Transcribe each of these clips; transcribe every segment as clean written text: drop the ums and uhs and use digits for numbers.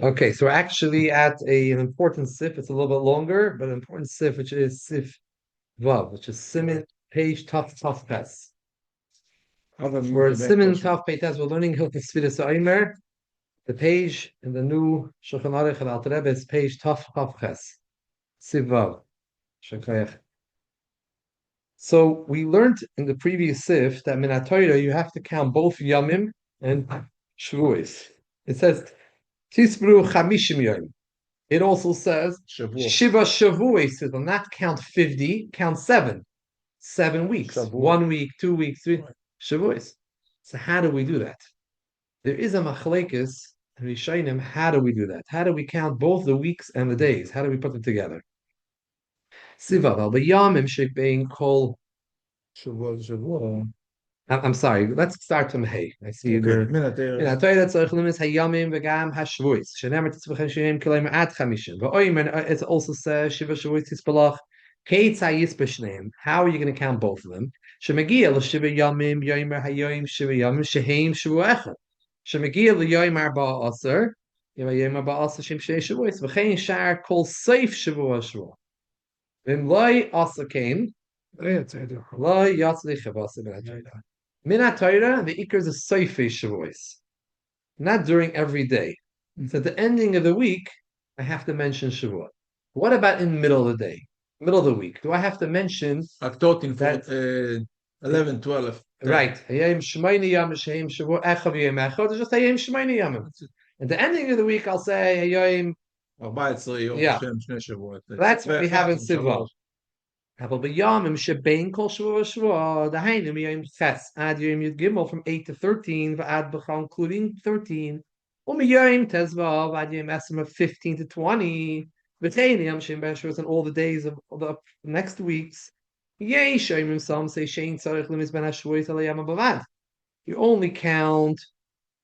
Okay, so we're actually at an important sif. It's a little bit longer, but an important sif, which is sif vav, which is simin page tough pes. Other than We're the at back simin portion. tough peitas. We're learning Hilchos Sefiras Haomer. The page in the new Shulchan Aruch and Alter Rebbe is page tough ches. Siv vav. Shekayach. So we learned in the previous sif that min HaTorah you have to count both yamim and shvuos. It says tisbru chamishim yom. It also says Shavua. Shiva Shavuos. It will not count 50, count 7. 7 weeks. Shavua. 1 week, 2 weeks, 3 Shavuos. So how do we do that? There is a machlekes and Rishonim. How do we do that? How do we count both the weeks and the days? How do we put them together? Sivav al b'yamim shebein kol. Shavua. Shavua. I'm sorry. Let's start from Hey. I see Okay. there. In Minateres. Torah, tzarich limis hayamim v'gam hashvuos. Shenemer titzvachem sheyim kilayim ad chamishim. V'oimer, it also says shiva shavuos tispalach. Keitz hayis b'shneim. How are you going to count both of them? Shemagia l'shiva yamim yoimer hayoim shiva yamim sheheim shavu echad. Shemagia l'yoimer ba'aser. Yoimer ba'aser shem shei shavuos. V'chein shar kol seif shavu ashvu. V'im loy asa kain. Yeah, it's either. Loy yatzlich chavasa ben ha-Torah. Min ha-Torah, the ikar is a seifei shavuos. Not during every day. So at the ending of the week, I have to mention Shavuot. What about in the middle of the day, middle of the week? Do I have to mention I've taught in that? 11, 12. 10. Right. Hayom Shemini Yom Shehem Shavuot Echav Yom Echad. It's just Hayom Shemini Yom. At the ending of the week, I'll say Hayom. 14 יום Yeah, שהם שני שבועות. that's what we have in ואחד, Sivan. שלוש. Aber b'yamim shebein kol shvua shvua, dahainu miyom ches ad yom yud gimel from 8 to 13, v'ad b'chal including 13, umiyom tezvav ad yom esem of 15 to 20, v'tein yom shem b'eshvus and all the days of the next weeks. Yei shemim some say shein tzarich limis ben hashvuos ala yama b'vad. You only count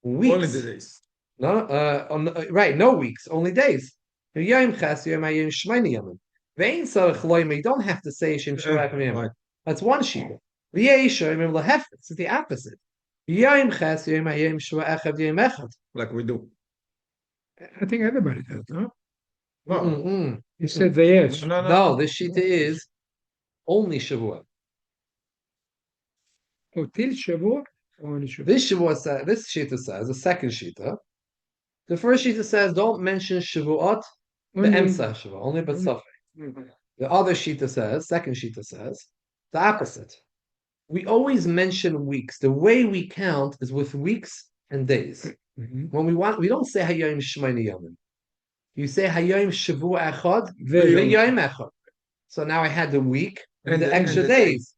Only the weeks. days. No, right, no weeks, only days. Yom ches yom hayom shmeini yomim. Vein sarach loyme. You don't have to say Shem Shurach Miyam. Right. That's one shita. V'yeisha yomim lahefetz. It's the opposite. Yom ches yom hayom shua echad yom echad. Like we do. I think everybody does, no? No. Mm-mm. You said the yes. No, this shita is only Shavua. Oh, till Shavuot? Only Shavuot. This Shavua says, this shita says, the second shita. The first shita says, don't mention Shavuot, the Only- emsa Shavua, only but only- suffix. The other shita says, second shita says, the opposite. We always mention weeks. The way we count is with weeks and days. Mhm. When we don't say Hayom Shmini Yomim. You say Hayom Shavu Echad, Ve- Yom Echad. So now I had the week and the extra the days.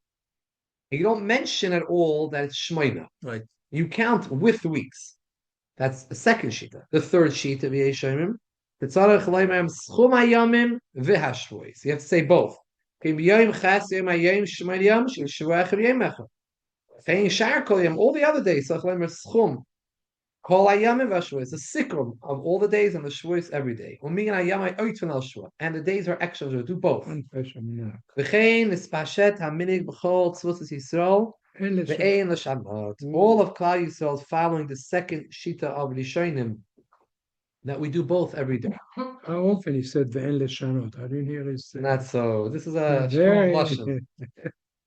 You don't mention at all that it's Shmina. Right. You count with weeks. That's the second shita. The third shita of Yeshayimim. The tzarech leimayim schum hayomim v'hashvois. You have to say both. Okay, b'yom chas yom hayom shmini yom shel shvuach yom echad. Fein shar kol yom. All the other days tzarech leimayim schum kol hayomim v'hashvois. The sikrum of all the days and the shvuos every day. U'min hayomai oitvan al shvuah. And the days are extra. So do both. One person, no. V'chein ispashet haminig b'chol tzvuos Yisrael. And let's- Ve'ein l'shamot. All of Klal Yisrael is following the second shita of Rishonim that we do both every day. How often he said the endless shanot? I didn't hear his. Not so. This is a strong very lashon.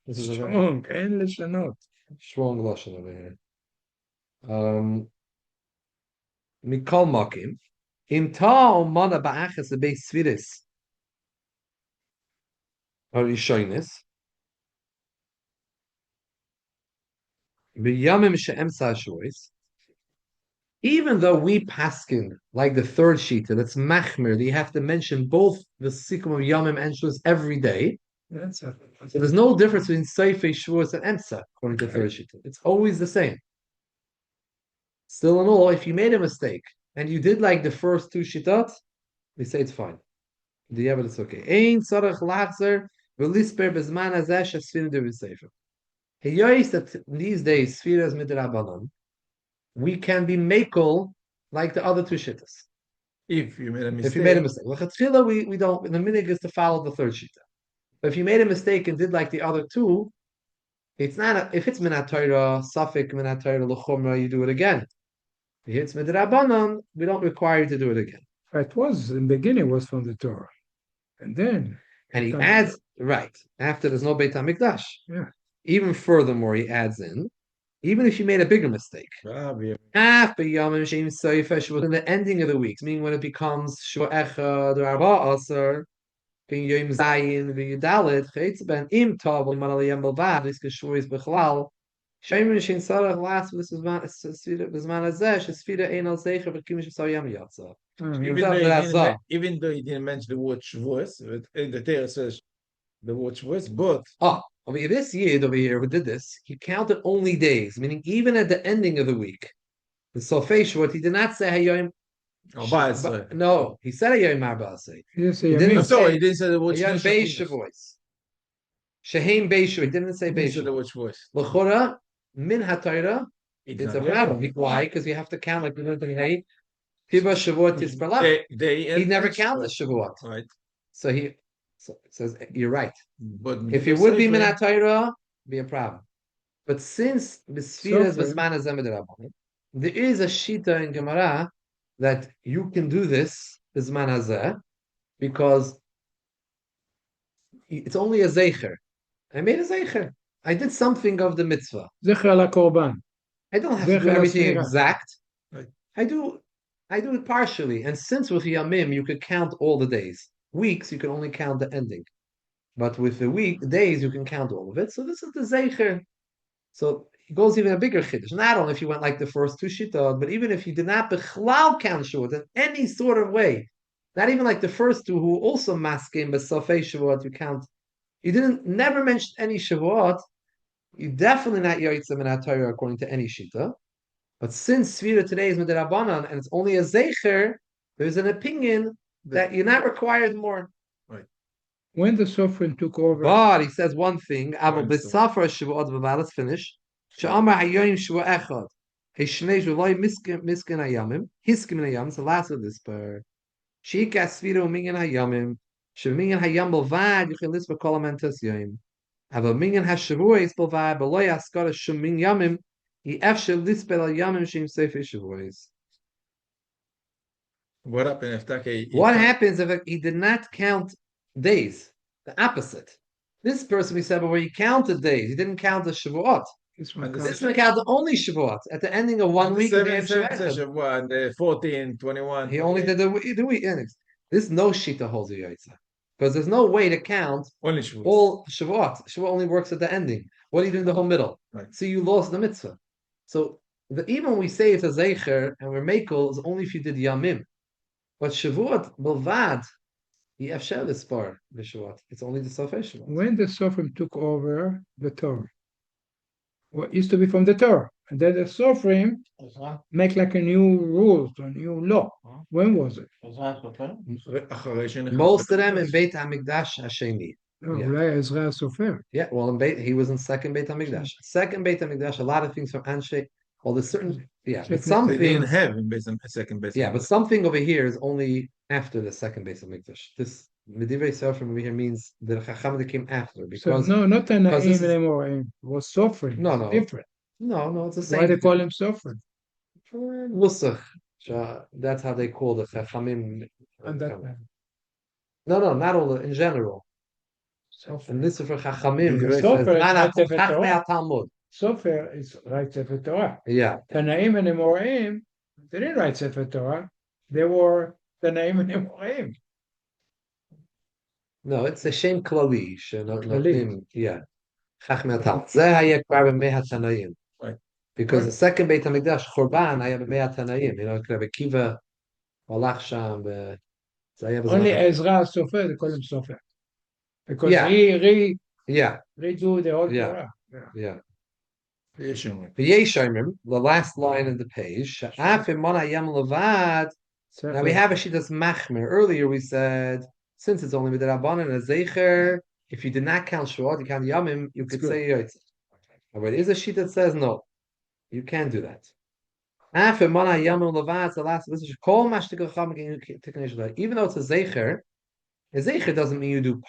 This is a very strong, endless shanot. strong lashon over here. Mikol makim. Im ta mana ba'achas the beis Sefiras Rishonis. B'yamim she'emsa shvois. Even though we paskin like the third shita, that's machmir, that you have to mention both the sikum of yamim and shvus every day. That's a, So there's no difference between seifei shvus and emsa according to the third shita. It's always the same. Still in all, if you made a mistake and you did like the first two shitat, we say it's fine. The evidence it's okay. Ein tzarech lachzer v'lisper bezman hazeh shesfinu de v'sefer. Heyois that these days Sefiras midrabanan, we can be makel like the other two shittas. If you made a mistake. If you made a mistake. L'chatchila, we don't, the minig is to follow the third shita. But if you made a mistake and did like the other two, it's not, if it's minat Torah, suffik minat Torah, l'chumra, you do it again. If it's midrabanan, we don't require you to do it again. It was in the beginning was from the Torah, and then And he adds, right, after there's no Beit HaMikdash. Yeah. Even furthermore, he adds in, even if you made a bigger mistake. After Yom Shem Seifesh was in the ending of the weeks, meaning when it becomes Shua Echad or Arba Asar, being Yom Zayin, V'Yudalit, Chaytz Ben Im Tov, L'man Aliyam Belvad, This Keshuis Bechlal, Shem Shem Sarach last with this man Azeh, Shesfira Ein Al Zeicher, V'Kim Shem Sayam Yatza. Even though he didn't mention the word Shavuos, the Torah says the word Shavuos, but over here, this Yid over here who did this, he counted only days, meaning even at the ending of the week. The Sofei Shavuot, he did not say Hayom. No, he said Hayom Arba'asei. he didn't say He didn't Yamim. he didn't say the word Hayom Beis Shavuos. Shehem Beis Shavuos. He didn't say He Beis didn't say the Shavuos. word Shavuos. L'chora min haTorah. It's It's a problem. Why? Because you have to count like we learned in Hay. Tiba Shavuot is Barlach. He never counted Shavuot. Right. So he says, you're right. But If it would be min haTorah, be a problem. But since the Sefiras V'Zman Hazeh, there is a shita in Gemara that you can do this V'Zman Hazeh because it's only a zeicher. I made a zeicher. I did something of the mitzvah. Zecher la korban. I don't have to do everything exact. Right. I do it partially. And since with Yamim you could count all the days. Weeks you can only count the ending. But with the days you can count all of it. So this is the zeicher. So it goes even a bigger chiddush. Not only if you went like the first two shittot, but even if you did not bechlal count Shavuot in any sort of way, not even like the first two who also masking but sofei Shavuot, you count. You never mention any Shavuot. You definitely not yoytzem in Torah according to any shita. But since Sefira today is Midirabanan and it's only a zecher, there's an opinion that you're not required more. When the Sofrim took over, But he says one thing. Aval b'safar Shavuot v'val. Let's finish. She'amar hayoyim Shavuot echad. Heshmei Shavloy miskin hayamim. Hiskim hayamim. So last of this part. Sheika Sefira u'minyan hayamim. She'minyan hayam b'vad. You can list for kol amentas yoyim. Aval minyan hashavuos b'vad. B'loy askara shum min yamim. He efshel lispel hayamim she'im sefer shavuos. What happened if What happens if he did not count days? The opposite. This person we said, but where he counted days, he didn't count the Shavuot. this one This one counted only Shavuot. At the ending of 1 week, and the 14, 21. he only did the week. This no shita holds a yaitza. Because there's no way to count Only Shavuot. all Shavuot. Shavuot only works at the ending. What are you doing the whole middle? Right. So you lost the mitzvah. So even when we say it's a zeicher and we're makel, it's only if you did yamim. But Shavuot, Bilvad, it's only the Sofei Shavuot. when the Sofrim took over the Torah, what used to be from the Torah, and then the Sofrim make like a new rule, a new law. When was it? Most of them in Beit HaMikdash Hashemi. No, Yeah. Ulai Ezra Sofer. Yeah, well, he was in second Beit HaMikdash. Second Beit HaMikdash, a lot of things from Anshe. Well, there's certain, but some They didn't things, have in second base. but something over here is only after the second Beit HaMikdash. This Medivrei Sofrim over here means the Chacham that came after. So Because no, not because this Tanaim is- anymore. It was Sofrim. No, It's different. no, it's the same. Why they call him Sofrim? Musach. That's how they call the Chachamim. And that No, not all. In general. Sofer. And this is for Chachamim. Because it says, Sofer is "Mana not Sefer Chachmei Torah." Talmud." Sofer is right Sefer Torah. Yeah. Tanaim and Emorim, they didn't write Sefer Torah. They were Tanaim and Emorim. No, it's a Shem Klali. Klali. Yeah. Chachmei Talmud. Zeh hayek bar b'mei haTanaim. Right. Because the second Beit HaMikdash, Churban, I have b'mei haTanaim. You know, it could have a Kiva, Malach Sham, Only Ezra Sofer, they call him Sofer. Because Yeah. he Yeah, redo the whole Yeah. Torah. yeah. Yeshua. V'yeshayimim, the last line of the page. She'af im mana yam levad. Now we have a shitas machmer. Earlier we said, since it's only with the Rabbanan and a Zeicher, if you did not count Shavuot, you count Yamim, you could say Yotzei. But there is a sheet that says no, you can't do that. After Mana Yamim Levad, the last this is call even though it's a Zeicher doesn't mean you do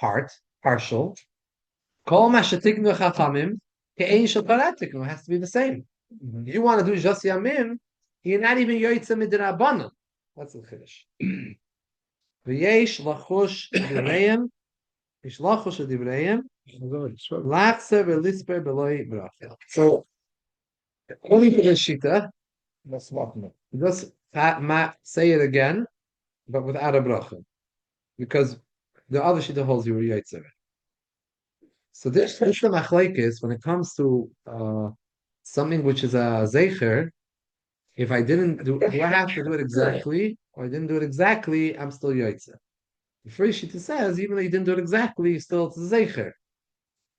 partial. Call Mashatiknu Chachamim, Ke'ein Shel Paratiknu has to be the same. You want to do just Yamim, You're not even yoytze midrabanan. That's the chiddush. V'yesh lachush divrayim, yesh lachush divrayim, lachse v'lisper beloy brachel. So, according to this shita, just say it again, but without a bracha, because the other shita holds you were yoytze. So this is the machlekes when it comes to something which is a zeicher. If I didn't do I have to do it exactly, or I didn't do it exactly, I'm still yoytze. The first shita says, even though you didn't do it exactly, still it's a zeicher.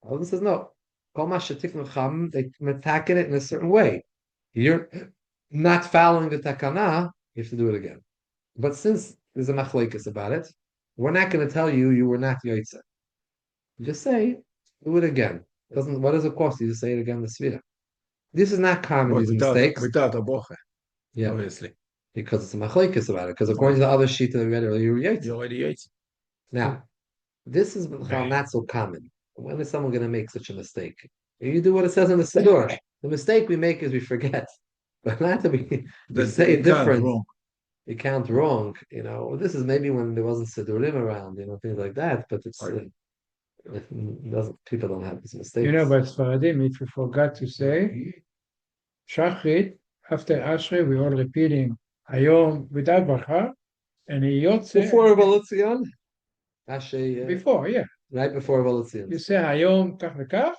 Other says no. Kol ma shetiknu cham, they attack it in a certain way. You're not following the takana, you have to do it again. But since there's a machlekes about it, we're not going to tell you you were not yoytze. Just say, do it again. What does it cost you to say it again? The svira. This is not common. These mistakes without a boche. Yeah, obviously, because it's a machlekes about it. Because according to the other sheet that we read earlier, you're already yaitz. Now, this is not so common. When is someone going to make such a mistake? You do what it says in the Shiur. The mistake we make is we forget, but not that we say it different. You count wrong. This is maybe when there wasn't Sidurim around, things like that. But it's people don't have these mistakes. But Sfaradim, if you forgot to say Shachrit, after Ashrei, we are repeating Hayom without Bracha, and Yotze before Evolution. Before, yeah. Right before Evolution. You say Hayom Kach v'Kach,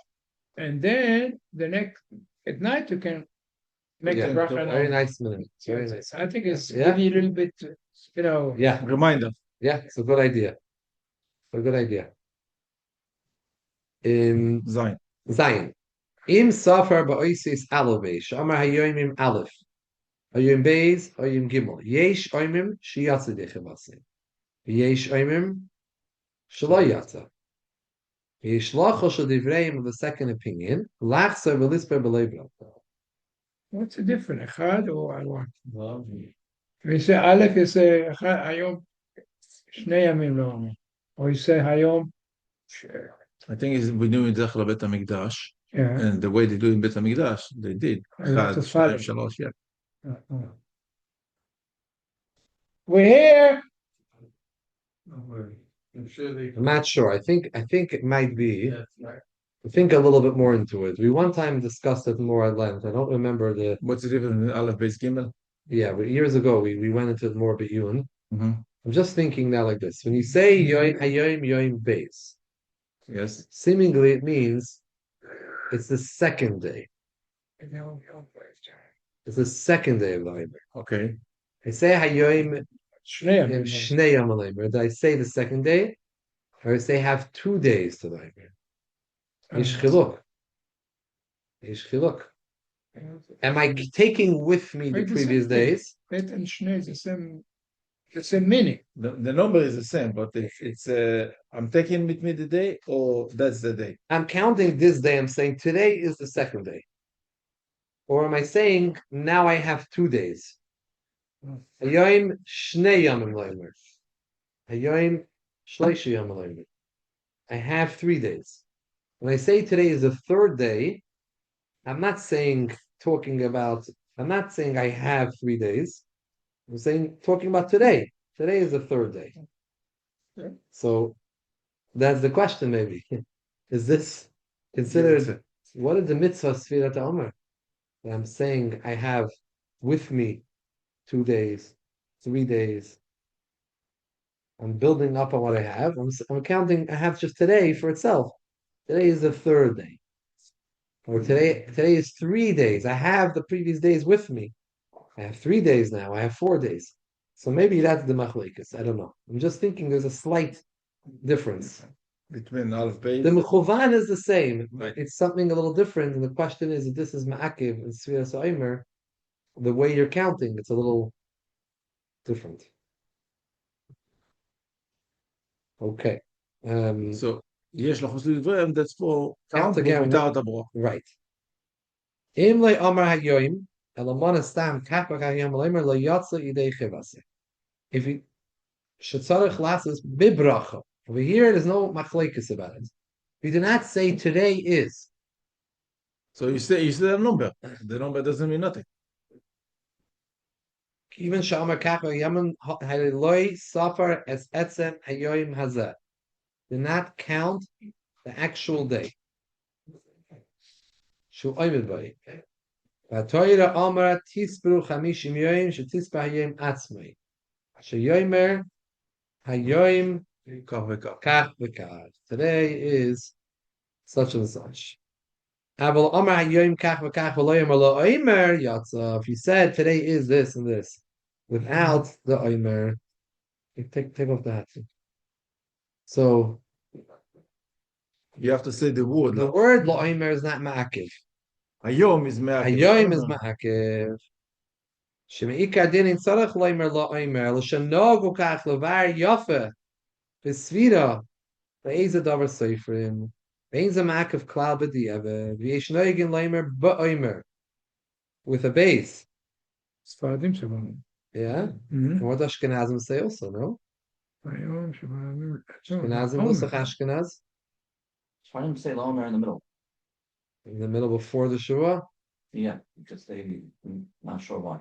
and then the next at night you can make the Bracha. Very nice minute. Very nice. I think it's maybe a little bit, Yeah. Reminder. Yeah, it's a good idea. Zayin. Im safar ba'oisis alove. Shamar hayoimim aleph. Hayom beis, hayom gimel. Yesh oimim shiyatsa dechevase. Yesh oimim shalayata. Yesh lachosh adivreim of the second opinion. Lachsa v'lisper b'leibra. What's the difference? Echad or one? We say Aleph, you say Hayom Shnei Yamim lo Omer. Or you say Hayom. I think we do in Zechla Bet HaMikdash, and the way they do in Bet HaMikdash, they did. We're here. I'm not sure. I think it might be. I think a little bit more into it. We one time discussed it more at length. I don't remember what's the difference in Aleph Beis Gimel? Yeah, but years ago we went into it more biyun. Mm-hmm. I'm just thinking now like this. When you say Hayom Yom Beis, yes, seemingly it means it's the second day. It's the second day of the Haomer. Okay. I say Hayom Shnei Yom Haomer. Did I say the second day? Or I say have 2 days to the Haomer? Yesh chiluk. Am I taking with me the previous days? Bet and Shnei is the same meaning. The number is the same, but it's I'm taking with me the day, or that's the day. I'm counting this day. I'm saying today is the second day, or am I saying now I have 2 days? Hayom Shnei Yomim Haomer. Hayom Shleishi Yom Haomer. I have 3 days. When I say today is the third day, I'm not saying I have 3 days. I'm talking about today. Today is the third day. Okay. So that's the question maybe. Is this considered, what is the mitzvah Sefiras Haomer? I'm saying I have with me 2 days, 3 days. I'm building up on what I have. I'm counting, I have just today for itself. Today is the third day. Or today is 3 days. I have the previous days with me. I have 3 days now. I have 4 days. So maybe that's the machlekes. I don't know. I'm just thinking there's a slight difference. Between Aleph Beis. The mechuvan is the same. Right. It's something a little different. And the question is, if this is ma'akiv and Sefiras Haomer, the way you're counting, it's a little different. Okay. So Yesh Lachos Lidvrem, that's for Count again without a bracha. Right. Im le amar hayoim elamana stam kapach hayom leimer lo yatsa idei chivase. If you shetzarich lasses bibracha. Over here, there's no machlekes about it. We do not say today is. So you say a number. The number doesn't mean nothing. Even Haomer kach v'yamim haliloi safar es etzem hayoyim hazeh. Do not count the actual day. Shu oimed b'y. V'atoyra Amar tisperu chamishim yoyim shetispa hayoyim atzmei. Sheyoymer hayoyim kach v'kach. Today is such and such. Abel Amar hayoyim kach v'kach v'loyim lo oimer yatsa. If you said today is this and this, without the oimer, take off the hat. So you have to say the word. The word lo oimer is not ma'akiv. Hayom is ma'akiv. Hayom is ma'akiv. Shemeika dinin tzarech lo oimer lo oimer l'shanogu kach levar yofe v'svira v'eza davar seifrim v'eza ma'akiv klal b'di'eve v'yesh noigin lo oimer ba'oimer with a base. ספרדים שבאים. Yeah? And what does Ashkenazim say also, no? היום שבאים. Ashkenazim, Nusach Ashkenaz? Sfarim say Haomer in the middle. In the middle before the Shua? Yeah, because they not sure why.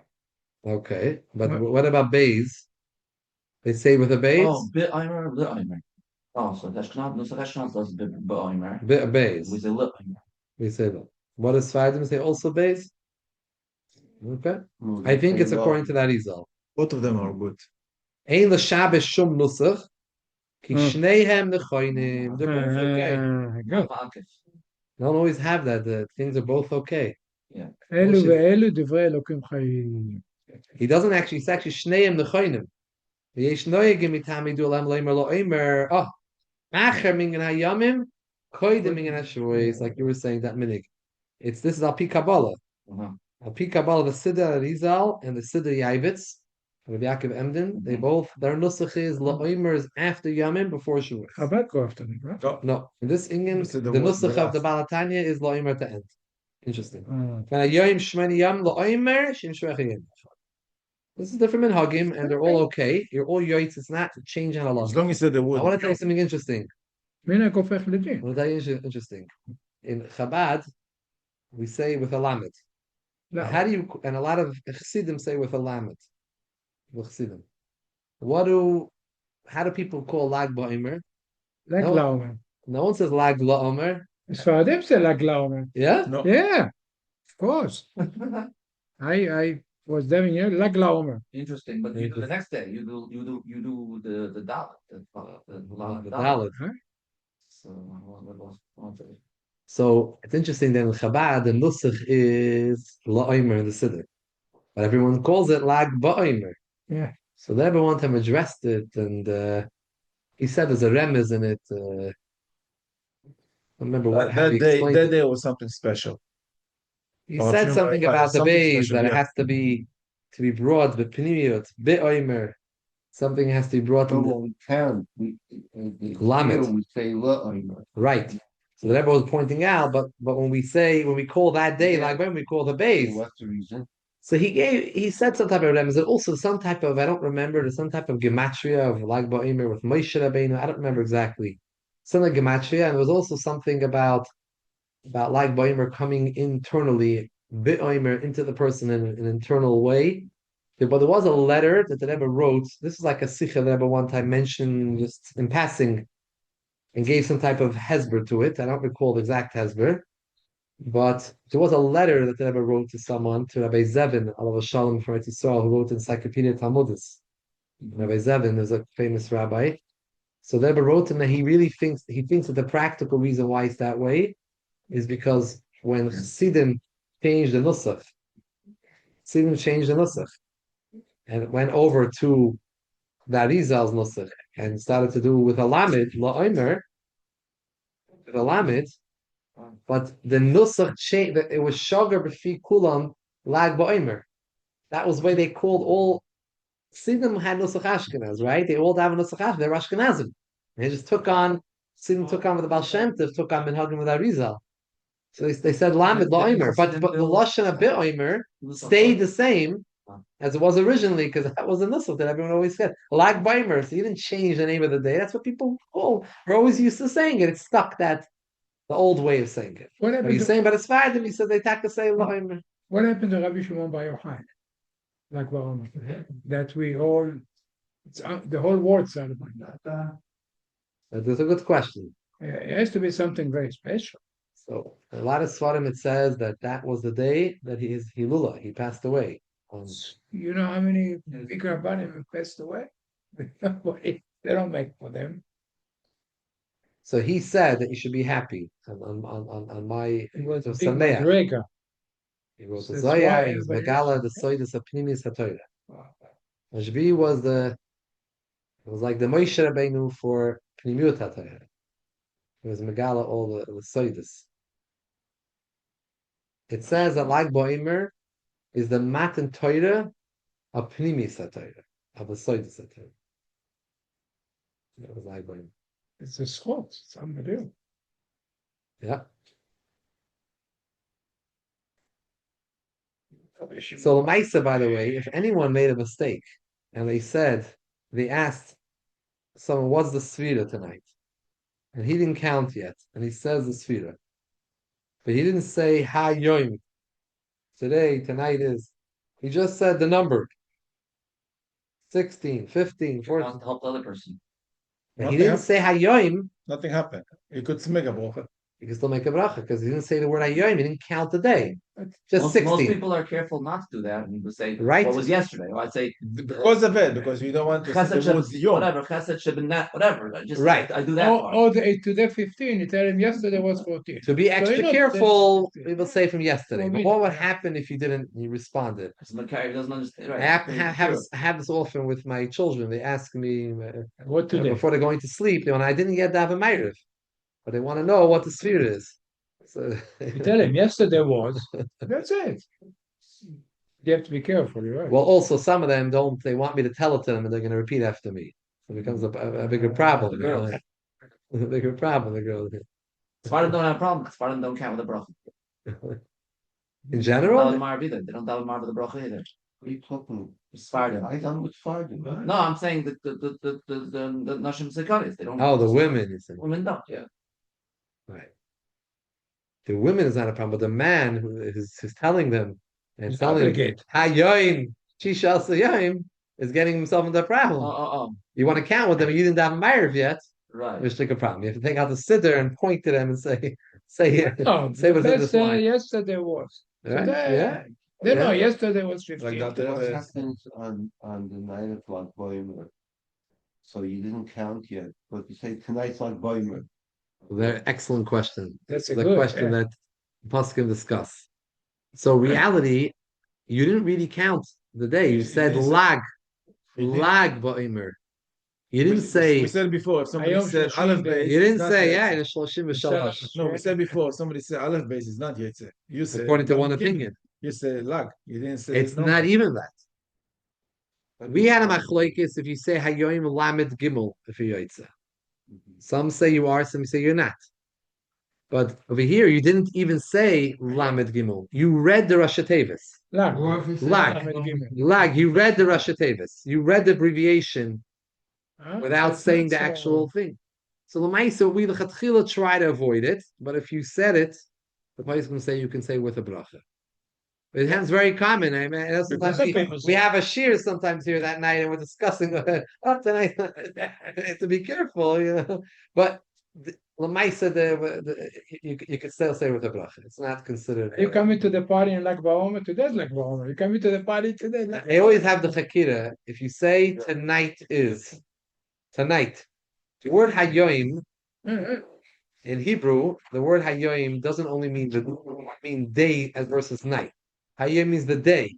Okay. But what about Bays? They say with a Bays? Oh, bit Haomer, lit Haomer. Oh, so Ashkenaz, Nusach Ashkenaz does bit Haomer. Bit of Bays. We say lit Haomer. We say that. What does Sfardim say also Bays? Okay. I think it's according to that Izal. Both of them are good. Ein l'shabbos shum nusach, ki shneihem nechoinim. They're both okay. Don't always have that. The things are both okay. Yeah. אלו ואלו דברי אלוקים חיים. He doesn't actually. It's actually shneihem nechoinim. V'yesh noyegim mitami du olam leimer lo oimer. Oh, acher mingan hayamim, koydem mingan hashuos. Like you were saying that minig. This is al pi Kabbalah. Al pi Kabbalah, the Siddur Arizal and the Siddur Yaivitz, Rabbi Yaakov Emden, their nusach is la'omer is after Yamim before Shavuos. Chabad go after them, right? No, in this Inyan, the nusach of the Balatanya is la'omer at the end. Interesting. This is different minhagim, and they're all okay. You're all yoitz. It's not to change on Allah. As long as you said the word. I want to tell you something interesting. מנהג הופך לדין. I want to tell you interesting. In Chabad, we say with a lamed. How do you? And a lot of chassidim say with a lamed. Chassidim. How do people call lag ba'omer? Lag laomer. No one says lag la'omer. ספרדים say lag laomer. Yeah? No. Yeah, of course. I was there in here, lag laomer. Interesting, but you do the next day. You do the dalet. The dalet. So So it's interesting that in Chabad the nusach is la'omer in the siddur, but everyone calls it lag ba'omer. Yeah. So the Rebbe one time addressed it, and he said there's a remez in it. I remember what that day was something special. He said something about the bays that it has to be brought the pinimiyot be'omer. Something has to be brought in the lamed. we say la'omer. Right. So the Rebbe was pointing out, but when we call that day like when we call the bays. What's the reason? So he said some type of remez, and also some type of, I don't remember, there's some type of gematria of Lag Ba'omer with Moshe Rabbeinu. I don't remember exactly. Some like gematria, and there was also something about Lag Ba'omer coming internally, Ba'omer into the person in an internal way. But there was a letter that the Rebbe wrote. This is like a sikha the Rebbe one time mentioned just in passing, and gave some type of hesber to it. I don't recall the exact hesber. But there was a letter that the Rebbe wrote to someone, to Rabbi Zevin, alav shalom from Eretz Yisrael, who wrote Encyclopedia Talmudis. Rabbi Zevin is a famous rabbi. So the Rebbe wrote him that he thinks that the practical reason why it's that way is because when Chassidim changed the Nusach, and it went over to the Arizal's Nusach and started to do with a Lamed, La'omer, with a Lamed. But the nusach changed. It was shagar b'fi kulam lag ba'omer. That was why they called all. Sidim had nusach Ashkenaz, right? They all have a nusach Ashkenaz. They're Ashkenazim. They just took on. Sidim took on with the Baal Shem Tov, took on minhagim with Arizal. So they said lamed ba'omer, but the lashon of ba'omer stayed the same as it was originally, because that was the nusach that everyone always said lag ba'omer. So you didn't change the name of the day. That's what people call. We're always used to saying it. It's stuck that. The old way of saying it. What are you saying? But it's fine. He said they take to say Lahomer. What happened to Rabbi Shimon Bar Yochai? Like Haomer. That we all, the whole world celebrate that. That's a good question. It has to be something very special. So a lot of Svarim it says that was the day that his Hilula, he passed away. You know how many big Rabbanim passed away? Nobody, they don't make for them. So he said that you should be happy on my It was a big Sameach. Madrega. He wrote the That's Zohar, why he was everybody Megala, the Soidus Apnimis HaTorah. Ashvi was it was like the Moshe Rabbeinu for Pnimiut HaTorah. It was Megala all the Soidus. It says that Lag Boimer is the Matan Torah of Pnimis HaTorah, of the Soidus HaTorah. That was Lag Boimer. It's a schot. It's unbelievable. Yeah. So Lamaisa, by the way, if anyone made a mistake and they asked someone, what's the Sefira tonight? And he didn't count yet, and he says the Sefira. But he didn't say Ha Yom. Tonight is. He just said the number. 16, 15, 14. To help the other person. And he didn't say Ha Yom. Nothing happened. You could make a bracha. You can still make a bracha because he didn't say the word Ha Yom. He didn't count the day. Just Most 16. people are careful not to do that and would say, Right. what was yesterday? Or I'd say, Because of it, because you don't want to say Chesed the words Yom. whatever, Chesed Shebinat, whatever. Right. I do that part. Or today 15, you tell him yesterday was 14. To be extra you know, careful, that's- we will say from yesterday. Well, But what would happen if you responded? Because Makari doesn't understand. I Right. have this often with my children. They ask me What today? before they're going to sleep. I didn't yet have a Ma'ariv, but they want to know what the sphere is. So You tell him yesterday was. That's it. You have to be careful, you're right. well, also some of them don't. They want me to tell it to them, and they're going to repeat after me. So it becomes a bigger problem. The girls. A bigger problem. The girls. Sfardim don't have a problem. Sfardim don't count with the bracha. In general, They don't daven either. They don't daven Marv with the bracha either. What are you talking Sfardim. I done with Fardim, right? No, I'm saying that the Nashim Sekaris, they don't. oh, the women. You said. Women don't. Yeah. Right. The women is not a problem, but the man who is telling them and He's telling them obligated. Hayoim, Shishal Sayoim is getting himself into a problem. You want to count with them, you didn't have a marriage yet. Right. There's like a problem. You have to take out the siddur and point to them and say No, say what's in this let's say line. yesterday was. Right? Today, Yeah. No, yesterday was 15. Like that. What happens on the 9 o'clock Boimer? So you didn't count yet, but you say tonight's like Boimer. Very excellent question. That's a The good question that Paskin discuss. So reality, you didn't really count the day. You said lag ba'imer. You didn't say. We said before, if somebody said Aleph Beis. You didn't it's not say Yetzer. in a shloshim v'shalosh. No, we said before, if somebody said Aleph Beis is not Yetzer. You said. According to one opinion, You said Lag. You didn't say. it's not even that. We had a machlokes if you say Hayoim Lamed Gimel if you're Yotze. Some say you are, some say you're not. But over here, you didn't even say Lamed Gimel. You read the Rashi Tevis. Lag. Lag. You read the Rashi Tevis. You read the abbreviation without saying the actual thing. So Lamaisa, we lechatchila try to avoid it. But if you said it, the place can say you can say with a bracha. It happens very common. I mean, sometimes we have a shiur sometimes here that night, and we're discussing tonight. To be careful, But Lamaisa, you could still say with a bracha. It's not considered. You come into the party in Lag Baomer, today's Lag Baomer. You come into the party today. They always have the chakira. If you say tonight is tonight, the word hayoim in Hebrew, the word hayoim doesn't only mean day as versus night. Hayoim means the day,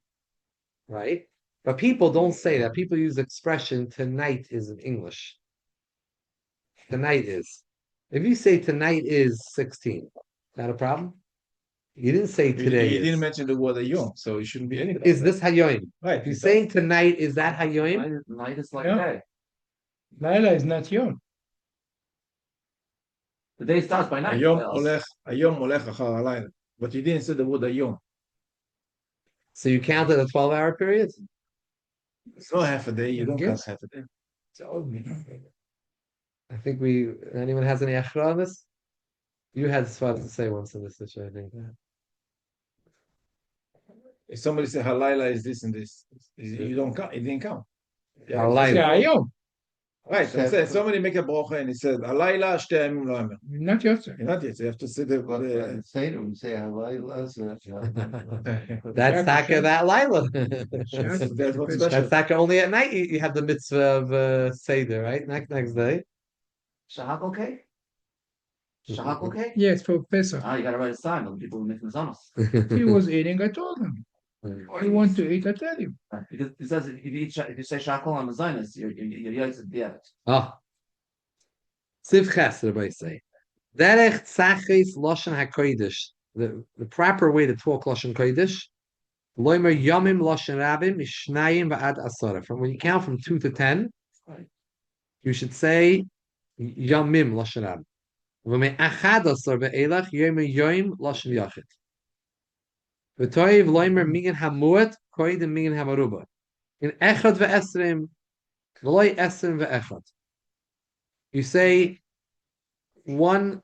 right? But people don't say that. People use the expression tonight is in English. Tonight is. If you say tonight is 16, not a problem? You didn't say today. You didn't mention the word Yom, so it shouldn't be anything. Is this hayoim? Right. If you're saying tonight, is that hayoim? Night is like Yeah. day. Laila is not Yom. The day starts by night. Ayom olech achar halayla. But you didn't say the word Ayom. So you counted a 12-hour period? It's not half a day. You don't count Yes. half a day. It's old, I think anyone has any achra on this? You had Sfat to say once in this situation, I think. If somebody say Halayla is this and this, you don't count. It didn't count. Yeah, Halayla. Shayom. right. I'm saying somebody make a bracha and he said Halayla shte yamim lo yomer. Not Yotzer. You're not yet. So you have to say But the Seder, we say Halayla. That's taka that Lila. that's what's That's special. That's taka only at night you have the mitzvah of Seder, right? Next day. Shahak okay? Shahak okay? Yes, for Pesach. Ah, you gotta write a sign. Other people will make mazanos. He was eating, I told him. You want to eat, I tell you. Because it says if you say shakol on the Zionist, you're Yitzhak Diet. Ah. Siv Ches, everybody say. Derech Tzachis Lashon HaKodesh. The proper way to talk Lashon Kodesh. Loimer Yomim Lashon Rabim Mishnayim Va'ad Asara. From when you count from 2 to 10, you should say Yomim Lashon Rabim. V'mei Achad Asar Ve'elach Yomer Yoim Lashon Yachid. V'toiv Loimer Migin Hamuat Koidim Migin Hamaruba. In Echad Ve'esrim V'loi Esrim Ve'echad. You say one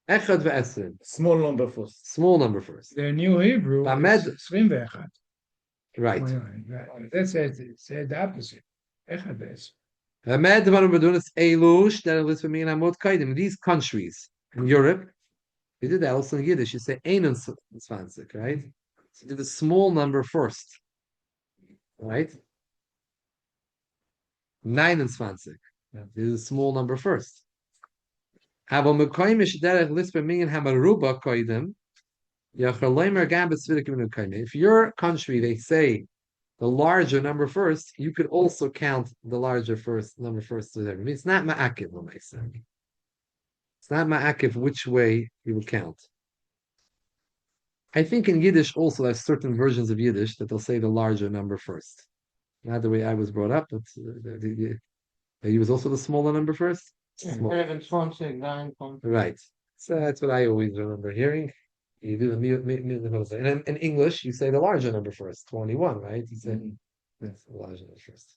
Echad Ve'esrim. Small number first. Small number first. The New Hebrew Bamed. is 21. Right. That said the opposite. Echad Ve'esrim. In these countries in Europe, they did that also in Yiddish. You say Einen Zwanzig, right? So you do the small number first, right? 29. You do the small number first. If your country, they say the larger number first, you could also count the larger number first to them. It's not ma'akiv, it's not ma'akiv which way you will count. I think in Yiddish also there's certain versions of Yiddish that they'll say the larger number first. Not the way I was brought up, but they use also the smaller number first. Right. So that's what I always remember hearing. You do the and in English, you say the larger number first, 21, right? You say that's the larger number first.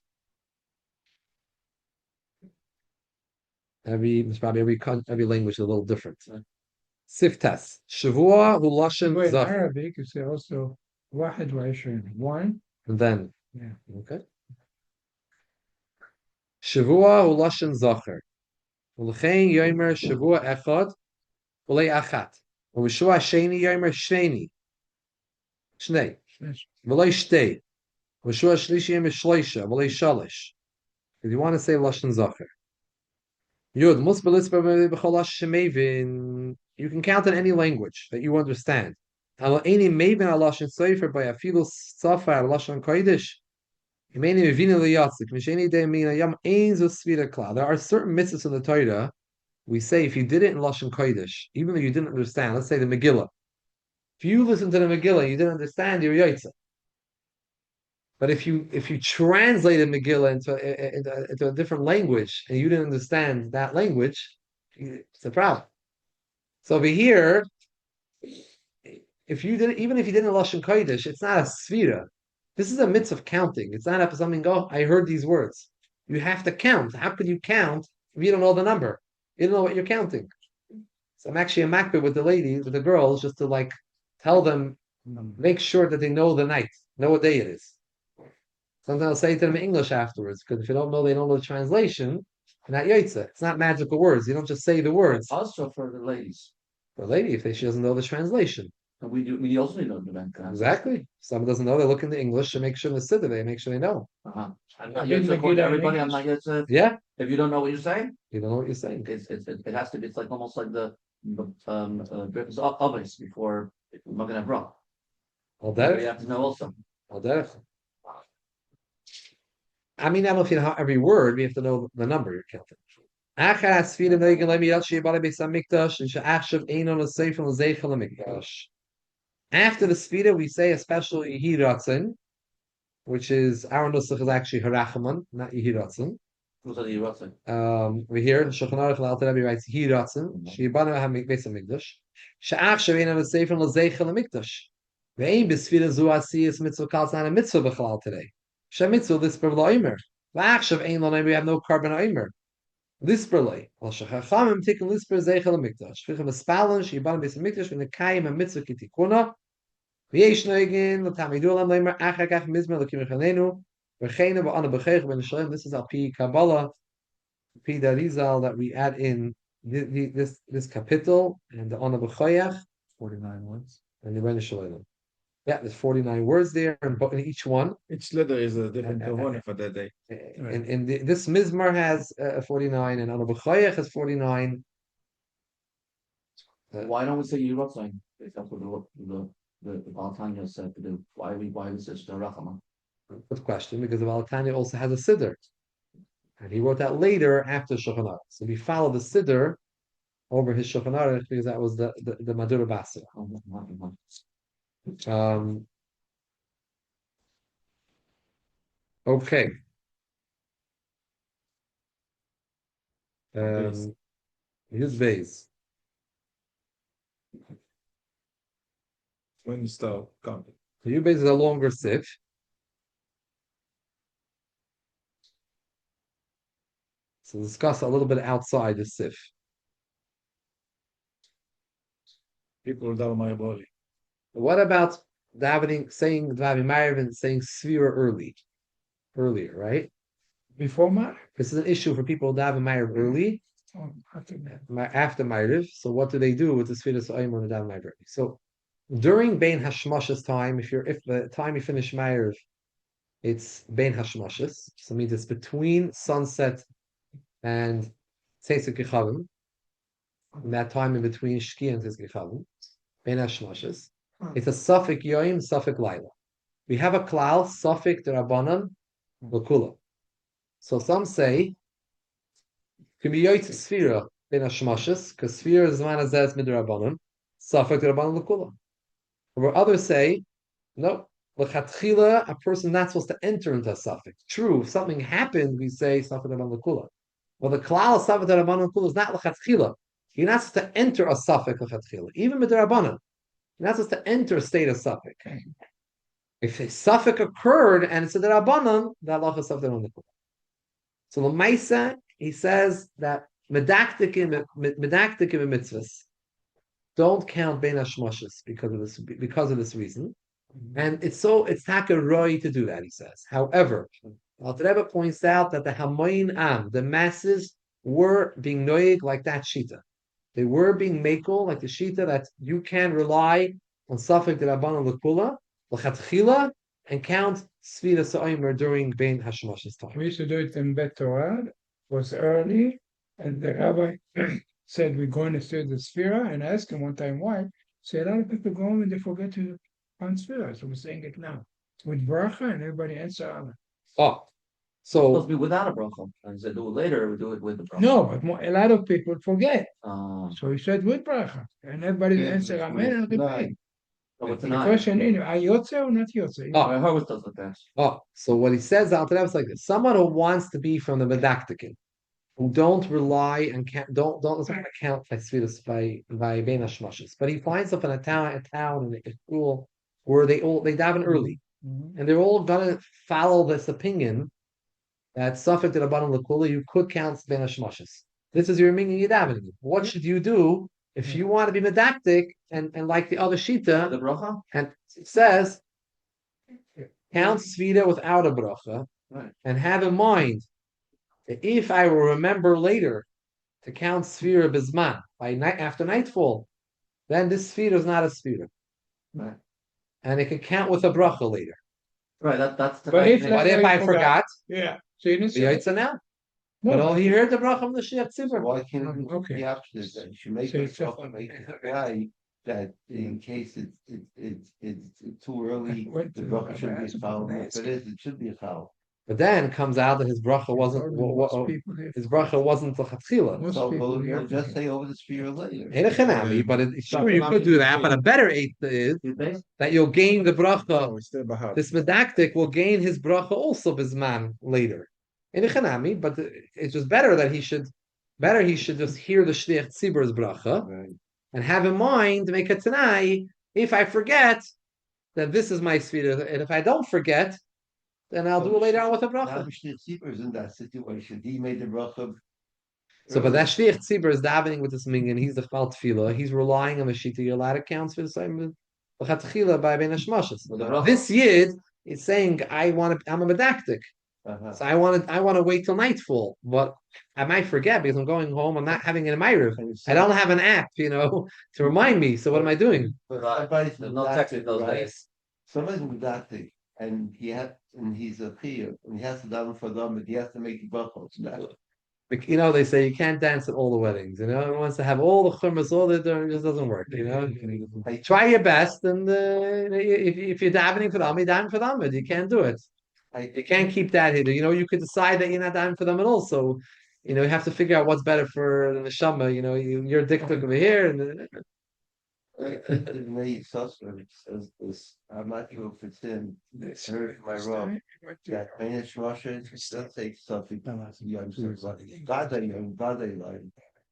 Every language is a little different. Siftas. Shavua hu lashon In zach. Arabic, you say also Wahed V'Ishrin. One. And then, Yeah. okay. Shavua hu lashon zacher. Ulchein yomer shavua echad ulei achat. U'Shua sheni yomer sheni. Shnei. V'lei shtei. U'Shua shlishi yomer shleisha. V'lei shalish. If you want to say lashon zacher. Yud musbelis b'cholash shemevin. You can count in any language that you understand. There are certain mitzvahs in the Torah. We say if you did it in Lashon Kodesh, even though you didn't understand, let's say the Megillah. If you listen to the Megillah, you didn't understand, you're Yaitza. But if you translated Megillah into a different language and you didn't understand that language, it's a problem. So over here, even if you didn't Lashon Kodesh, it's not a Sefira. This is a mitzvah of counting. It's not something, I heard these words. You have to count. How could you count if you don't know the number? You don't know what you're counting. So I'm actually a makbid with the girls, just to tell them, make sure that they know the night, know what day it is. Sometimes I'll say to them in English afterwards, because if they don't know the translation, not Yaitza. It's not magical words. You don't just say the words. Also for the ladies. For a lady, if she doesn't know the translation. And we also need to know the bank. Exactly. Someone doesn't know, they look in the English to make sure they sit there, they make sure they know. I'm not yet to everybody. I'm not yet to. Yeah. If you don't know what you're saying, you don't know what you're saying. It has to be. It's like almost like the ovens before Magen Avraham. All that you have to know also. All that. I mean, I don't know if you know every word, we have to know the number you're counting. After the Sfira, we say a special Yehi Ratzon, which is, our Nusach is actually Harachaman, not Yehi Ratzon. Who's the Yehi Ratzon? We hear, Shulchan Aruch L'Alter Rebbe writes Yehi Ratzon, Sheyibanu HaMikdash HaMikdash, She'ach She'ein on the Sefer L'Zeichel HaMikdash. Ve'ein b'Sfira Zu Asiyas Mitzvah Kal, it's not a mitzvah b'chalal today. Shemitzvah Lisper L'Omer. V'achshav Ein L'Omer, we have no carbon Omer. Lisper L'Omer. Al Shechachamim Tikkun Lisper Zeichel HaMikdash. Fichem Espalon Sheyibanu Beis HaMikdash V'nekayim HaMitzvah Kitikuna V'yesh noigin l'tamidu lam leimer achar kach mizmer l'kim echanenu v'cheinu ba'ana b'cheich ben Shalem. This is al pi Kabbalah, pi Darizal, that we add in this capital and the Ana B'Choyach, 49 words. and the Ben Shalom. Yeah, there's 49 words there, and in each one. Each letter is a different kavana for that day. And this Mizmar has 49, and Ana B'Choyach has 49. Why don't we say Yerushalayim? If that's what the Baal Tanya said to do. Why was this the Rachama? Good question, because the Balatanya also has a Siddur. And he wrote that later after Shulchan Aruch. So we follow the Siddur over his Shulchan Aruch because that was the Madura Basra. Okay. His base. When you start counting. So your base is a longer sif. So discuss a little bit outside the sif. People down my body. What about davening, saying Davi Ma'ariv and saying Sefira earlier, right? Before Ma'ariv? This is an issue for people davening Ma'ariv early. After Ma'ariv. So what do they do with the Sefiras Haomer and davening Ma'ariv early? So during Bein Hashmashas time, if the time you finish Ma'ariv, it's Bein Hashmashas. So it means it's between sunset and Tzeitzek Yechavim. That time in between Shki and Tzeitzek Yechavim. Bein Hashmashas. It's a Safek Yoim, Safek Laila. We have a klal, Safek Derabanan, L'Kula. So some say, can be Yoitz Sefira Bein Hashmashas, because Sefira is Zman Azez Midrabanan, Safek Derabanan L'Kula. Where others say, no, l'chatchila, a person not supposed to enter into a suffix. True, if something happened, we say Safek Derabanan L'Kula. Well, the klal Safek Derabanan L'Kula is not l'chatchila. You're not supposed to enter a suffix l'chatchila, even Midrabanan. You're not supposed to enter a state of suffix. If a suffix occurred and it's a derabanan, that lacha Safek Derabanan L'Kula. So the Maisa, he says that medaktikim mitzvahs don't count bein hashmashas because of this reason, and it's taka roi to do that. He says. However, Alter Rebbe points out that the hamoyin am, the masses, were being noig like that shita. They were being makel like the shita that you can rely on Safek Derabanan L'Kula, l'chatchila, and count Sefiras Haomer during bein hashmashas time. We used to do it in Bet Torah. It was early, and the rabbi said we're going to study the Sefira, and I asked him one time why. He said a lot of people go home and they forget to count Sefira, so we're saying it now with bracha, and everybody answer Allah. Oh, It's supposed to be without a bracha. And they do it later, we do it with the bracha. No, but a lot of people forget. So So he said with bracha, and everybody answer Amen and Amen. what's The an question is, are Yotze or not Yotze? I heard does with that. Oh, so what he says, Alter Rebbe, is like this: someone who wants to be from the Medaktikin, who don't rely and don't account by Sefiras by Bein Hashmashas, but he finds himself in a town, in a school where they daven early, and they're all gonna follow this opinion that Safek Derabanan L'Kula you could count Bein Hashmashas. This is your opinion you davening. What should you do if you want to be medaktik and like the other shita? The bracha? And it says, count Sefira without a bracha, Right. and have in mind that if I will remember later to count Sefira Bizman after nightfall, then this Sefira is not a Sefira. Right. And it can count with a bracha later. Right, that's the But right if thing. But if I forgot, Yeah. So you didn't the say Yaitza now. No, But all he heard the bracha from the Shiach So Tzibur. why can't it Okay. be the opposite then? You should make So it it's so make it right that in case it's too early, Went the to bracha should be ask a foul. him. If it is, it should be a foul. But then it comes out that his bracha wasn't his bracha wasn't l'chatchila. Most So people we'll here just forget. say over the sphere later. Ain't a chenami, but sure you could do that. But a better eight is that you'll gain the bracha. No, it's still Bahar. This medaktik will gain his bracha also bisman later. In a chenami, but it's just better that he should just hear the shliach tzibur's bracha Right. and have in mind to make a tanai. If I forget, then this is my sfira, and if I don't forget, then I'll do it later on with a Now bracha. the Shliach Tzibur is in that situation. He made the bracha. So, but that shliach tzibur is davening with this minyan. He's the chal tefillah. He's relying on the shita. You're allowed to count for the same. L'chatchila by Ben Hashmashas. With the bracha. This Yid is saying, I'm a medactic. So I want to wait till nightfall, but I might forget because I'm going home. I'm not having an Emirov. I don't have an app, to remind me. So what am I doing? But Right. somebody's There's no text in those right? days. Somebody's medactic, and he's a Chiyuv, and he has to daven for them, but he has to make the brachos. They say you can't dance at all the weddings. Everyone wants to have all the chumras, all the it just doesn't work. Try your best, and if you're davening for them, you daven for them. You can't do it. You can't keep that here. You could decide that you're not davening for them at all. So, you have to figure out what's better for the neshama. You're addicted over here, and The May Susser says this. I'm not sure if it's in. Heard my wrong. That Spanish Russian does say something. Young, Bada young, Bada young.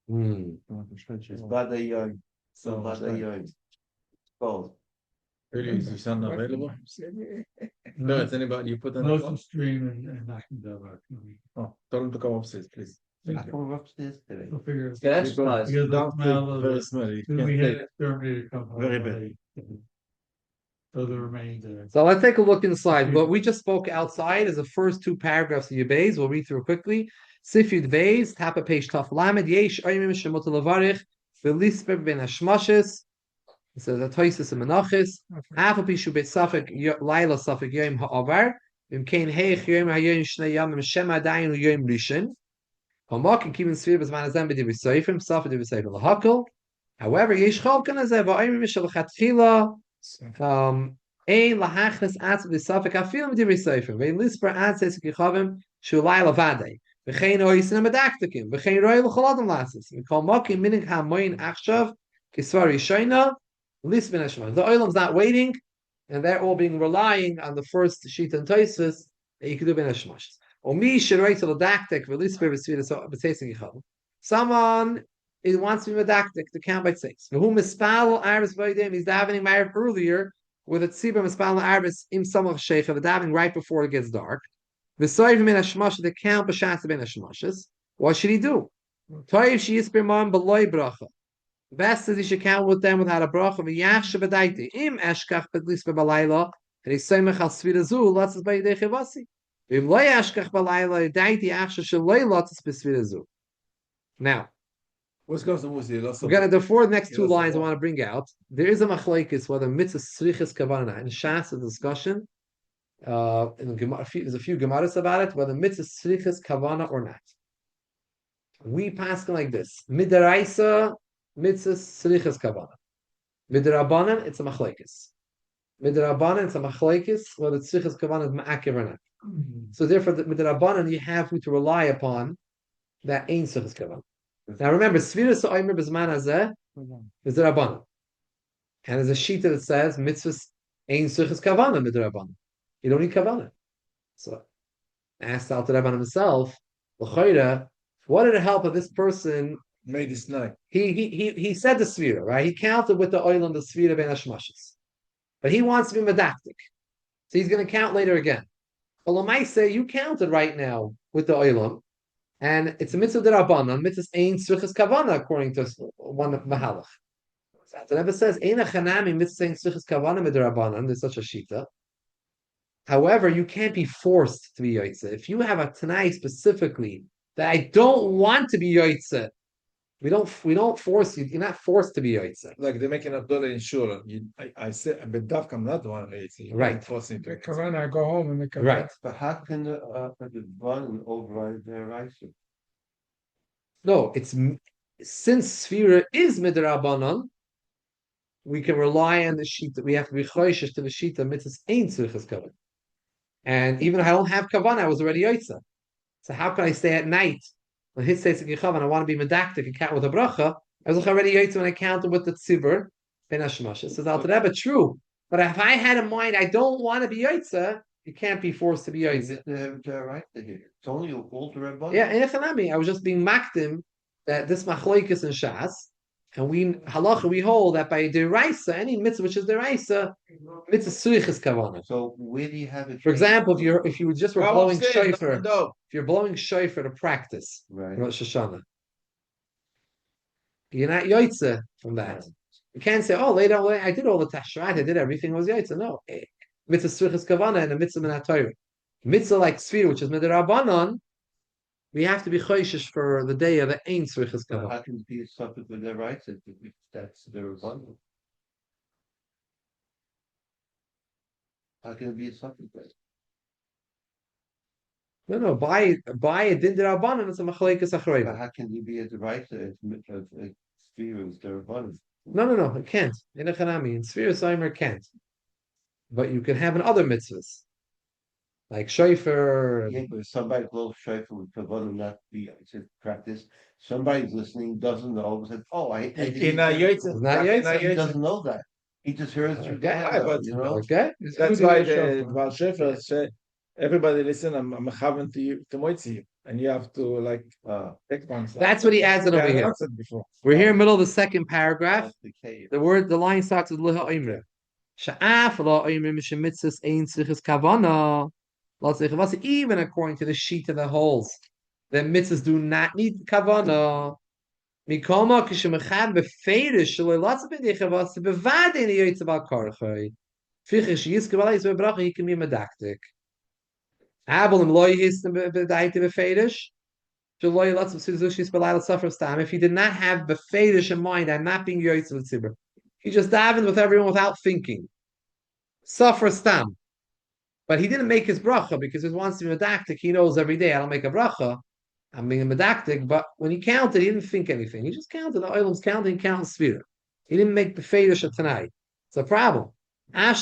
It's Bada young. So Bada young. Both. Really, is your son available? No, it's anybody you put on the phone? Stream and I can go back. Oh, tell him to come upstairs, please. I come upstairs today. We'll figure Get exercise. Because the smell Downstairs, of very the- smelly. we Can't had take it. exterminated come home Very late. So the remainder. So let's take a look inside. What we just spoke outside is the first two paragraphs of your Beis. We'll read through quickly. Sifyud Beis, top of page Taf Lamed, Yesh Oymim Shemot Levarich, Velisper Ben Hashmashes. It says that Toises and Menachis. Half of Pishu Bet Safik, Laila Safik Yom Ha'avar. Kain Heich Yom Hayom Shnei Yamim Shem Adayin Yom Rishon. Hamak and Kivin Svir Bezman Azem B'Divrei Seifrim, Safik Divrei Seifrim L'Hakel. However, Yesh Chalkan Azeh V'Oymim Mishal Chatchila. Ein lahachnes atz b'safek afil m'divrei seifrim. Vein lisper atz esek yichavim shulai lavadei. V'chein oisin amadaktikim. V'chein roi l'choladam lasis. V'kol mokim minig ha'moyin achshav kisvar yishayna lisbin hashman. The oilam's not waiting, and they're all being relying on the first sheet and toisus that you could do ben hashmash. Omi shiroi to ladaktik v'lisper v'svidas b'seising yichavim. Someone wants to be medactic to count by six. Who mispal arabs b'ydim? He's davening ma'ariv earlier with a tzibur mispal arabs im samach sheikha, the davening right before it gets dark. V'soiv min hashmash to count b'shas ben hashmashes. What should he do? Toiv she yispir man b'loy bracha. Best is he should count with them without a bracha. V'yachshe b'daiti im eshkach b'lisper b'layla and he soimach al svirazu lotzes b'yidei chivasi. V'im loy eshkach b'layla daiti achshe shaloi lotzes b'svirazu. Now. What's going to Musi? We're going to, the next two lines I want to bring out. There is a machlekes whether mitzvah srichas kavana in Shas a discussion. There's a few gemaras about it whether mitzvah srichas kavana or not. We pass like this: midaraisa mitzvah srichas kavana. Midarabanan it's a machlekes. Midarabanan it's a machlekes whether srichas kavana is ma'akev or not. So therefore, the midarabanan you have to rely upon that ain't srichas kavana. Now remember, Sefiras Haomer B'zman Hazeh is the Rabbanan, and there's a sheet that says mitzvahs ein suchas kavana midrabanan. You don't need kavana. So, asked Alter Rebbe himself, l'chayra, what did it help if this person made this night? He said the Sefira, right? He counted with the oil on the Sefira ben Hashmashis, but he wants to be medactic, so he's going to count later again. Well, I might say you counted right now with the oilam. And it's a mitzvah d'Rabbanan, mitzvah ein tzrichas kavana, according to one mahalach. The Rebbe says, ein achanami mitzvah ein tzrichas kavana midrabbanan, there's such a shita. However, you can't be forced to be yotzeh. If you have a tanai specifically that I don't want to be yotzeh, we don't force you. You're not forced to be yotzeh. Like they're making $1 insurance. I said, but Davka, I'm not the one yotzeh. Right. Forcing to. Kavana, I go home and make a Right. But how can the one override their rights? No, it's since Sefira is midrabanan, we can rely on the sheet that we have to be choishish to the sheet that mitzvahs ain't tzrichas kavana. And even if I don't have kavana, I was already yotzeh. So how can I stay at night when his says and I want to be medactic and count with a bracha? I was already yotzeh when I counted with the tzibur ben hashmash. Says Alter Rebbe, true. But if I had in mind I don't want to be yotzeh, you can't be forced to be yotzeh. They're right to hear. It's only a Walter Rebbe. Yeah, and Echanami, I was just being makdim that this machlokes in Shas, and we halacha we hold that by deraisa, any mitzvah which is deraisa, mitzvah surichas kavana. So where do you have it? For example, if you just were blowing shofar, No. if you're blowing shofar to practice Right. Rosh Hashanah, you're not yotzeh from that. You can't say, oh, later on, I did all the tashrat, I did everything, was yaitza. No. Mitzvah strichas kavana and a mitzvah min ha-Torah. Mitzvah like Sfira, which is midirabanan, we have to be choishish for the day of the Ein strichas kavana. How can it be a subject with their rights if that's their abundance? How can it be a subject with? No, by a din dirabanan, it's a machlekes achrayim. How can you be at the right of Sphere is their abundance? No, it can't. In a chanami, in Sefiras Haomer can't. But you can have in other mitzvahs, like shofar. Yeah, but if somebody blows shofar with kavanah not be to practice. Somebody's listening, doesn't know, says, "Oh, I." In a It's not yaitza. He doesn't know that. He just hears through the Okay, radio, you know. Okay, That's why the Baal Shefer said, everybody listen, I'm having to you to moitzi, and you have to like take one. That's what he adds it over here. Before. We're here in the middle of the second paragraph. That's the cave. The line starts with liha oimre. Sha'af la oimre mishemitzis ein tzrichas kavana. Even according to the sheet of the holes, the mitzvahs do not need kavana. Mikoma kishemechad befeirish shaloi lots of b'dichavas to bevade in the yoytz about karchay. Fichish yiskabalais bebracha he can be medactic. Abolim loy histem b'daite befeirish. Shaloi lots of suzushis b'layla suffer stam. If he did not have befeirish in mind, I'm not being yoytz with tzibur. He just davened with everyone without thinking. Suffer stam. But he didn't make his bracha because he wants to be medactic. He knows every day I don't make a bracha. I'm being a medactic, but when he counted, he didn't think anything. He just counted. The oilam's counting, he counted Sefira. He didn't make the Fedish of tonight. It's a problem. When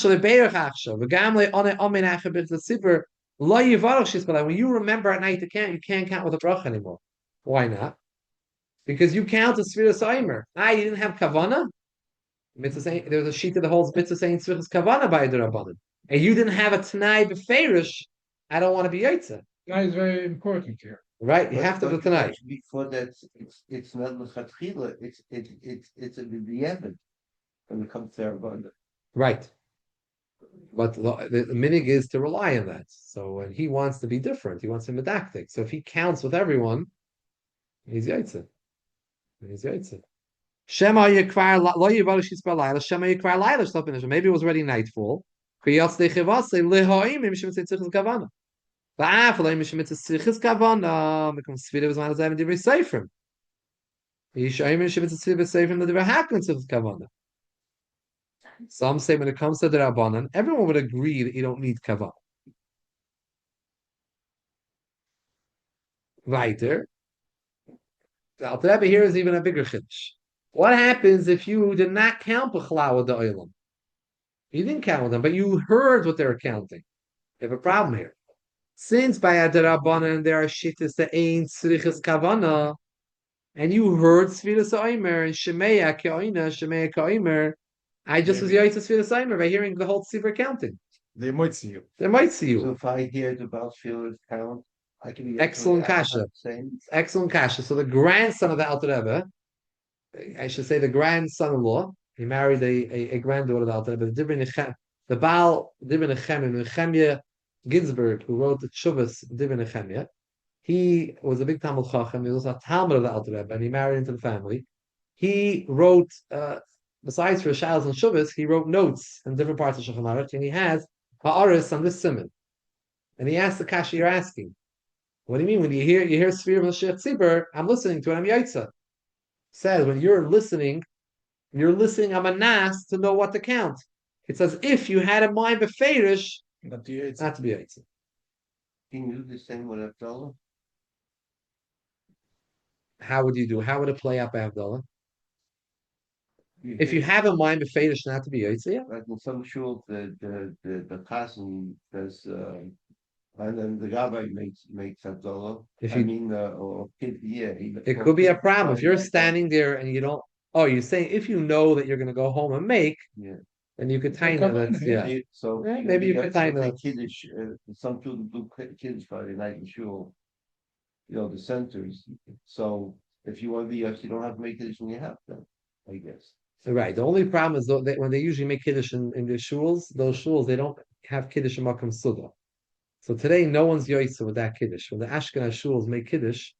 you remember at night to count, you can't count with a bracha anymore. Why not? Because you counted Sefira Haomer. You didn't have kavana. There was a sheet of the whole mitzvah saying Sefira's kavana by the Rabbanan. And you didn't have a Tanai beferish, I don't want to be Yaitza. Tanai is very important here. Right, you have to do Tanai. Before that, it's not l'chatchila, it's a b'diavad when it comes to Rabbanan. Right. But the minig is to rely on that. So when he wants to be different, he wants to be medactic. So if he counts with everyone, he's Yaitza. He's Yaitza. Shema Yekvar lo Yivalishis Balayla, Shema Yekvar Laila Shlopinish. Maybe it was already nightfall. Kiyas de Chivase Lehoim Mishim Tzitzichis Kavana. Ba'afalay Mishim Tzitzichis Kavana. Becomes Sfida was one of them Divrei Seifrim. Yishayim Mishim Tzitzichis Seifrim the Divrei Hakon Tzitzichis Kavana. Some say when it comes to the Rabbanan, everyone would agree that you don't need Kavana. Weiter. The Alter Rebbe here is even a bigger chiddush. What happens if you did not count B'chalal with the Olam? You didn't count with them, but you heard what they were counting. You have a problem here. Since by Adarabanan there are shittas that ain't tzrichas kavana, and you heard Sefiras Haomer and Shemeya Ka'omer, I just was Yaitz Sefiras Haomer by hearing the whole tzibur counting. They might see you. They might see you. So if I hear the Balshville's count, I can be excellent kasha. Excellent kasha. So the grandson of the Alter Rebbe, I should say the grandson-in-law, he married a granddaughter of the Alter Rebbe, the Baal Dibber Nechemia Ginsburg, who wrote the Tshuvas Dibber Nechemia. He was a big Talmud Chacham. He was a Talmud of the Alter Rebbe, and he married into the family. He wrote, besides for Shals and Shuvas, he wrote notes in different parts of Shulchan Aruch, and he has Ha'aris on this simon. And he asked the kasha you're asking. What do you mean when you hear Sfir of Mashiach Tzibur? I'm listening to it. I'm Yaitza. Says when you're listening I'm a nas to know what to count. It says if you had in mind beferish, not to be Yaitza. Can you do the same with Abdullah? How would you do? How would it play out by Abdullah? If you have in mind beferish not to be Yaitza, yeah. Like in some shuls, the cousin says, and then the rabbi makes Abdullah. Or kid, yeah. It could be a problem if you're standing there and you don't. Oh, you're saying if you know that you're going to go home and make, then you could time that. Yeah. So maybe you could time that. Kiddush, some children do Kiddush Friday night in shul. The centers. So if you want to be, you don't have to make Kiddush when you have them, I guess. Right. The only problem is that when they usually make Kiddush in the shuls, those shuls they don't have Kiddush in Makam Suda. So today, no one's yoytza with that kiddush. When the Ashkenaz shuls make kiddush,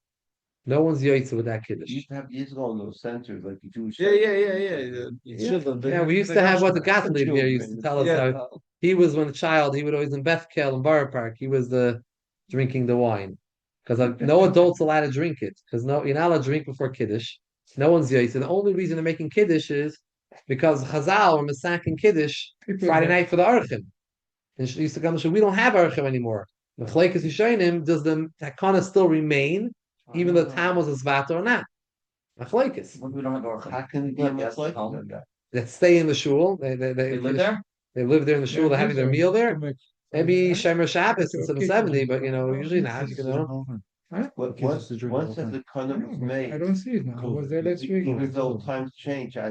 No one's yaitza with that You kiddush. used to have years ago in those centers, like the Jewish. Yeah. Children, Yeah, we used to have what the Gottlieb here used to tell us how he was when a child. He would always in Bethkel and Borough Park. He was the drinking the wine because no adults allowed to drink it because you're not allowed to drink before kiddush. No one's yaitza. The only reason they're making kiddush is because Chazal were masaking kiddush Friday night for the archim. And she used to come to we don't have archim anymore. The Chlekes Yishayim, does the takana still remain even though Tam was a zvat or not? Machlekes. We don't have our. How can it be a Machlekes? That stay in the shul. They live there. They live there in the shul. They're having their meal there. Maybe Yeah. Shemer Shabbos in Okay, 770, but usually not. Once that the condom was made, I don't see it now. I was there last week. even though times change, I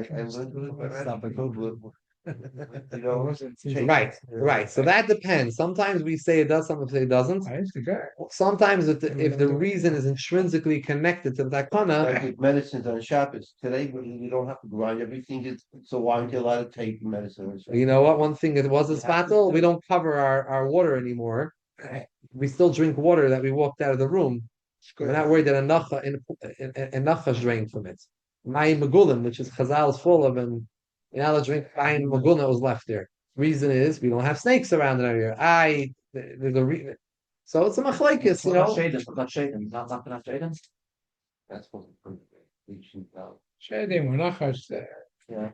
Right. So that depends. Sometimes we say it does, sometimes we say it doesn't. I the guy. Sometimes if the reason is intrinsically connected to the takana, like with medicines on Shabbos. Today you don't have to grind everything. So why aren't you allowed to take medicine? you know what? One thing that was a spatel, we don't cover our water anymore. We still drink water that we walked out of the room. We're not worried that a nacha's drained from it. Mayim Megulim, which is Chazal's full of, and you're not allowed to drink Mayim Megulim that was left there. Reason is we don't have snakes around in our area. So it's a machlekes, Not shading. Not shading. That's what we're reaching out. Shedim, Menachas. Yeah.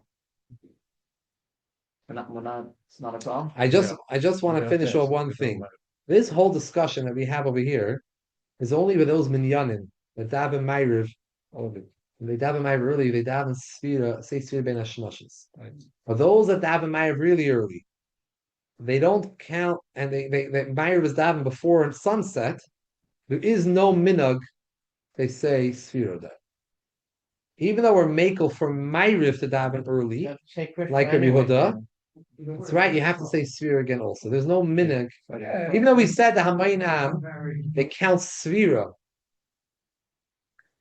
We're not. It's not a problem. I just want to finish off one thing. This whole discussion that we have over here is only with those minyanim that daven ma'ariv, all of it. When they daven ma'ariv early, they daven Sefira, say Sefira ben Hashmashis. For those that daven ma'ariv really early, they don't count, and they ma'ariv is daven before sunset. There is no minhag. They say Sefira there. Even though we're makel for ma'ariv to daven early, like Rabbi Yehuda, that's right. You have to say Sefira again also. There's no minhag. Even though we said the Hamayinam, they count Sefira.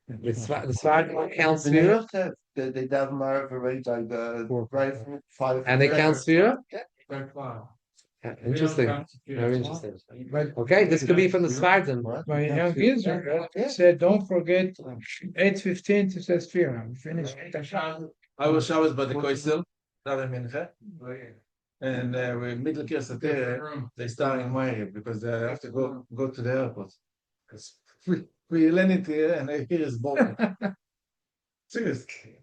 The Sfardim count Sefira. They daven Marav already right from 5. And they count Sefira? Yeah, interesting. Very interesting. Okay, this could be from the Sfardim. My young Israel said, don't forget 8:15 to say Sfira. We finished. I was by the Koisel, and with middle kirsateh, they start in my because they have to go to the airport. Because we land it here, and here is boring. Seriously.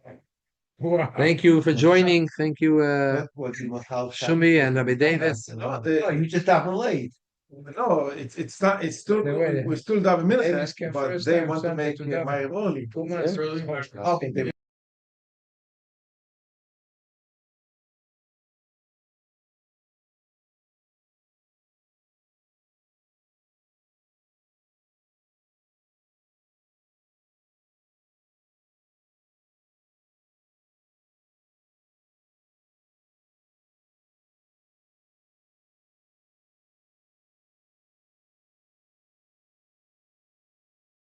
Wow. Thank you for joining. Thank you, Shumi and Rabbi Davis. No, you just daven late. No, it's not. It's still we still daven minute, but they want to make my early. 2 minutes early. Okay.